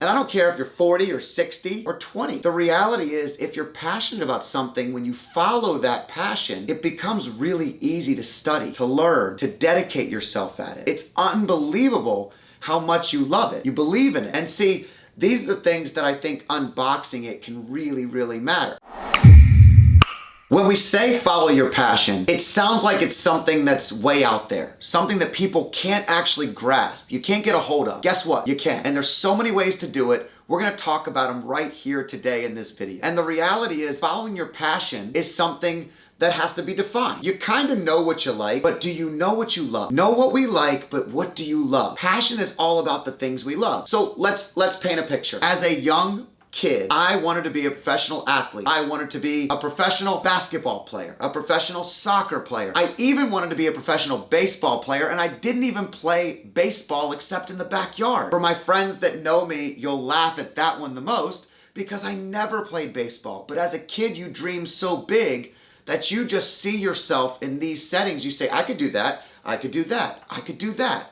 And I don't care if you're 40 or 60 or 20. The reality is, if you're passionate about something, when you follow that passion, it becomes really easy to study, to learn, to dedicate yourself at it. It's unbelievable how much you love it. You believe in it. And see, these are the things that I think unboxing it can really, really matter. When we say follow your passion, it sounds like it's something that's way out there, something that people can't actually grasp. You can't get a hold of. Guess what? You can. And there's so many ways to do it. We're going to talk about them right here today in this video. And the reality is, following your passion is something that has to be defined. You kind of know what you like, but do you know what you love? Know what we like, but what do you love? Passion is all about the things we love. So let's paint a picture. As a young kid, I wanted to be a professional athlete. I wanted to be a professional basketball player, a professional soccer player. I even wanted to be a professional baseball player, and I didn't even play baseball except in the backyard. For my friends that know me, you'll laugh at that one the most because I never played baseball. But as a kid, you dream so big that you just see yourself in these settings. You say, I could do that, I could do that, I could do that.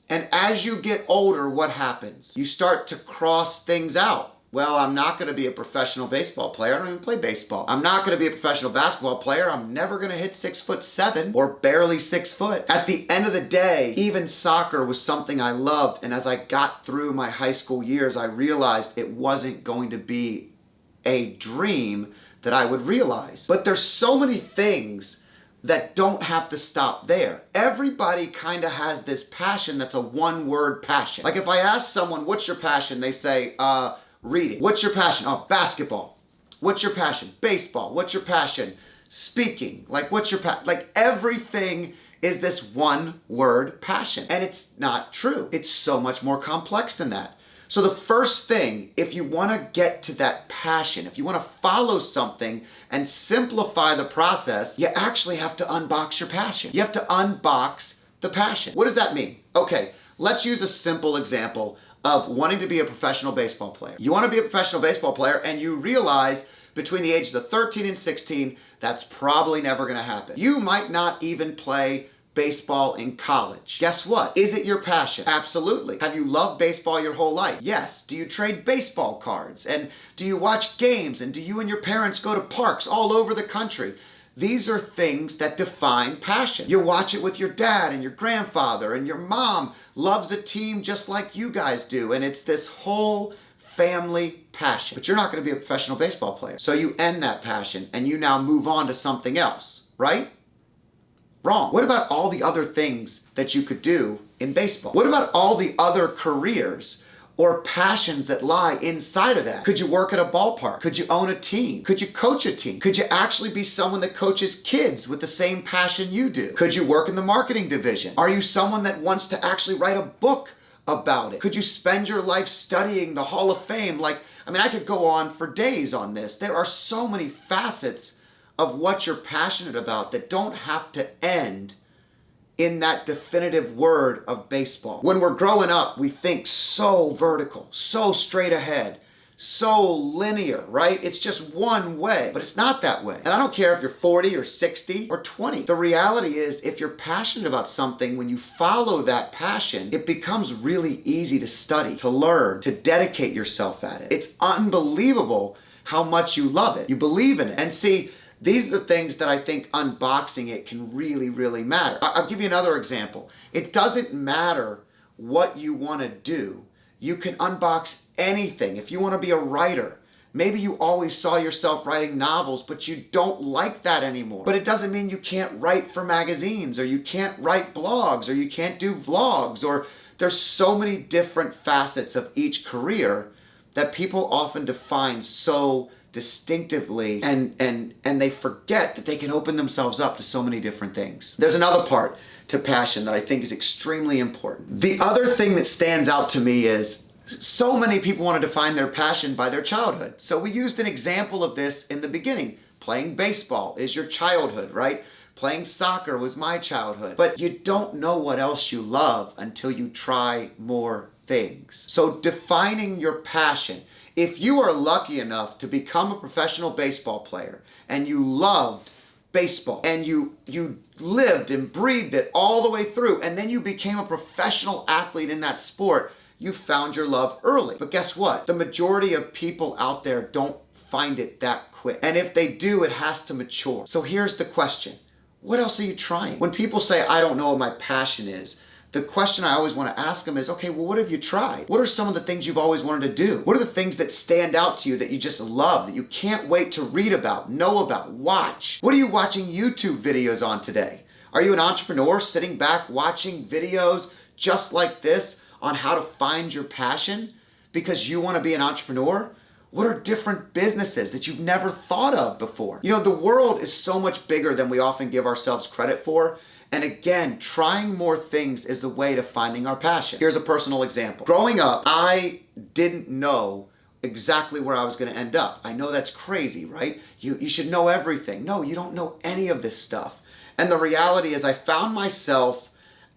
And as you get older, what happens? You start to cross things out. Well, I'm not going to be a professional baseball player. I don't even play baseball. I'm not going to be a professional basketball player. I'm never going to hit 6'7" or barely 6 foot. At the end of the day, even soccer was something I loved. And as I got through my high school years, I realized it wasn't going to be a dream that I would realize. But there's so many things that don't have to stop there. Everybody kind of has this passion that's a one-word passion. Like if I ask someone, what's your passion? They say, reading. What's your passion? Oh, basketball. What's your passion? Baseball. What's your passion? Speaking. Like, what's your passion? Like, everything is this one word passion. And it's not true. It's so much more complex than that. So the first thing, if you want to get to that passion, if you want to follow something and simplify the process, you actually have to unbox your passion. You have to unbox the passion. What does that mean? Okay, let's use a simple example of wanting to be a professional baseball player. You want to be a professional baseball player and you realize between the ages of 13 and 16, that's probably never going to happen. You might not even play baseball in college. Guess what? Is it your passion? Absolutely. Have you loved baseball your whole life? Yes. Do you trade baseball cards? And do you watch games? And do you and your parents go to parks all over the country? These are things that define passion. You watch it with your dad and your grandfather, and your mom loves a team just like you guys do. And it's this whole family passion. But you're not going to be a professional baseball player. So you end that passion and you now move on to something else, right? Wrong. What about all the other things that you could do in baseball? What about all the other careers or passions that lie inside of that? Could you work at a ballpark? Could you own a team? Could you coach a team? Could you actually be someone that coaches kids with the same passion you do? Could you work in the marketing division? Are you someone that wants to actually write a book about it? Could you spend your life studying the Hall of Fame? I could go on for days on this. There are so many facets of what you're passionate about that don't have to end in that definitive word of baseball. When we're growing up, we think so vertical, so straight ahead, so linear, right? It's just one way, but it's not that way. And I don't care if you're 40 or 60 or 20. The reality is, if you're passionate about something, when you follow that passion, it becomes really easy to study, to learn, to dedicate yourself at it. It's unbelievable how much you love it. You believe in it. And see, these are the things that I think unboxing it can really, really matter. I'll give you another example. It doesn't matter what you want to do. You can unbox anything. If you want to be a writer, maybe you always saw yourself writing novels, but you don't like that anymore. But it doesn't mean you can't write for magazines, or you can't write blogs, or you can't do vlogs, or there's so many different facets of each career that people often define so distinctively, and they forget that they can open themselves up to so many different things. There's another part to passion that I think is extremely important. The other thing that stands out to me is so many people want to define their passion by their childhood. So we used an example of this in the beginning. Playing baseball is your childhood, right? Playing soccer was my childhood. But you don't know what else you love until you try more things. So defining your passion. If you are lucky enough to become a professional baseball player and you loved baseball and you lived and breathed it all the way through, and then you became a professional athlete in that sport, you found your love early. But guess what? The majority of people out there don't find it that quick. And if they do, it has to mature. So here's the question. What else are you trying? When people say, I don't know what my passion is, the question I always want to ask them is, okay, well, what have you tried? What are some of the things you've always wanted to do? What are the things that stand out to you that you just love, that you can't wait to read about, know about, watch? What are you watching YouTube videos on today? Are you an entrepreneur sitting back watching videos just like this on how to find your passion because you want to be an entrepreneur? What are different businesses that you've never thought of before? You know, the world is so much bigger than we often give ourselves credit for. And again, trying more things is the way to finding our passion. Here's a personal example. Growing up, I didn't know exactly where I was going to end up. I know that's crazy, right? You should know everything. No, you don't know any of this stuff. And the reality is I found myself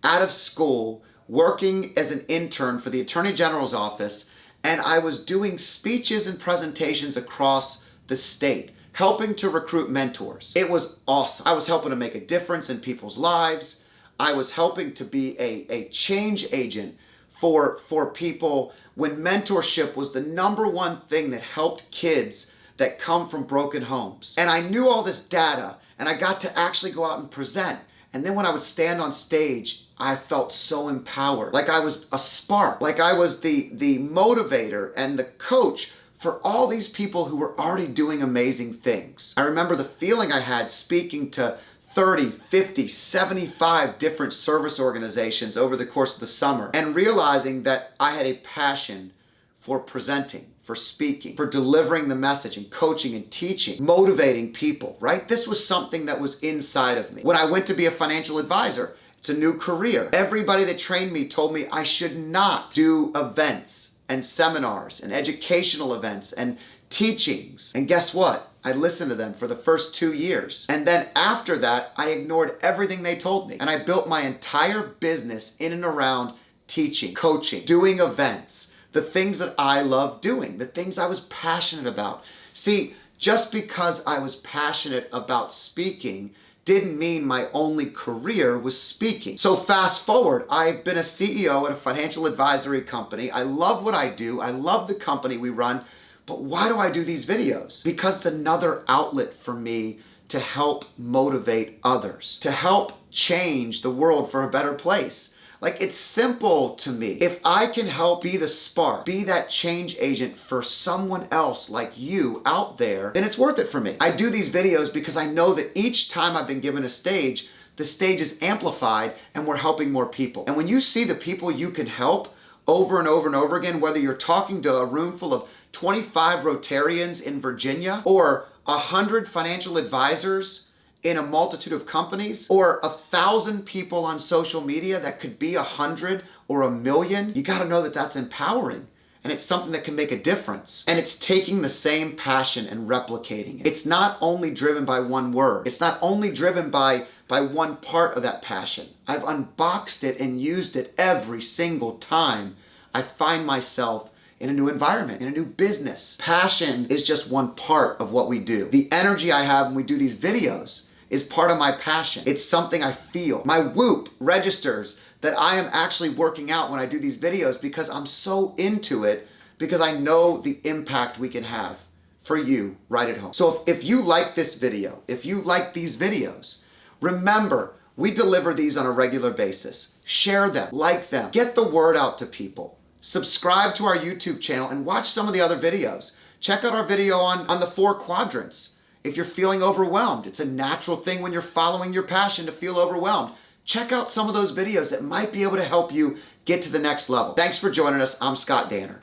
out of school working as an intern for the Attorney General's office, and I was doing speeches and presentations across the state, helping to recruit mentors. It was awesome. I was helping to make a difference in people's lives. I was helping to be a change agent for people when mentorship was the number one thing that helped kids that come from broken homes. And I knew all this data, and I got to actually go out and present. And then when I would stand on stage, I felt so empowered, like I was a spark, like I was the motivator and the coach for all these people who were already doing amazing things. I remember the feeling I had speaking to 30, 50, 75 different service organizations over the course of the summer and realizing that I had a passion for presenting, for speaking, for delivering the message and coaching and teaching, motivating people, right? This was something that was inside of me. When I went to be a financial advisor, it's a new career. Everybody that trained me told me I should not do events and seminars and educational events and teachings. And guess what? I listened to them for the first 2 years. And then after that, I ignored everything they told me. And I built my entire business in and around teaching, coaching, doing events, the things that I love doing, the things I was passionate about. See, just because I was passionate about speaking didn't mean my only career was speaking. So fast forward, I've been a CEO at a financial advisory company. I love what I do. I love the company we run. But why do I do these videos? Because it's another outlet for me to help motivate others, to help change the world for a better place. Like, it's simple to me. If I can help be the spark, be that change agent for someone else like you out there, then it's worth it for me. I do these videos because I know that each time I've been given a stage, the stage is amplified and we're helping more people. And when you see the people you can help over and over and over again, whether you're talking to a room full of 25 Rotarians in Virginia or 100 financial advisors in a multitude of companies, or 1,000 people on social media that could be 100 or 1,000,000, you gotta know that that's empowering. And it's something that can make a difference. And it's taking the same passion and replicating it. It's not only driven by one word. It's not only driven by one part of that passion. I've unboxed it and used it every single time I find myself in a new environment, in a new business. Passion is just one part of what we do. The energy I have when we do these videos is part of my passion. It's something I feel. My whoop registers that I am actually working out when I do these videos because I'm so into it, because I know the impact we can have for you right at home. So if you like this video, if you like these videos, remember, we deliver these on a regular basis. Share them, like them, get the word out to people. Subscribe to our YouTube channel and watch some of the other videos. Check out our video on the 4 quadrants. If you're feeling overwhelmed, it's a natural thing when you're following your passion to feel overwhelmed. Check out some of those videos that might be able to help you get to the next level. Thanks for joining us. I'm Scott Danner.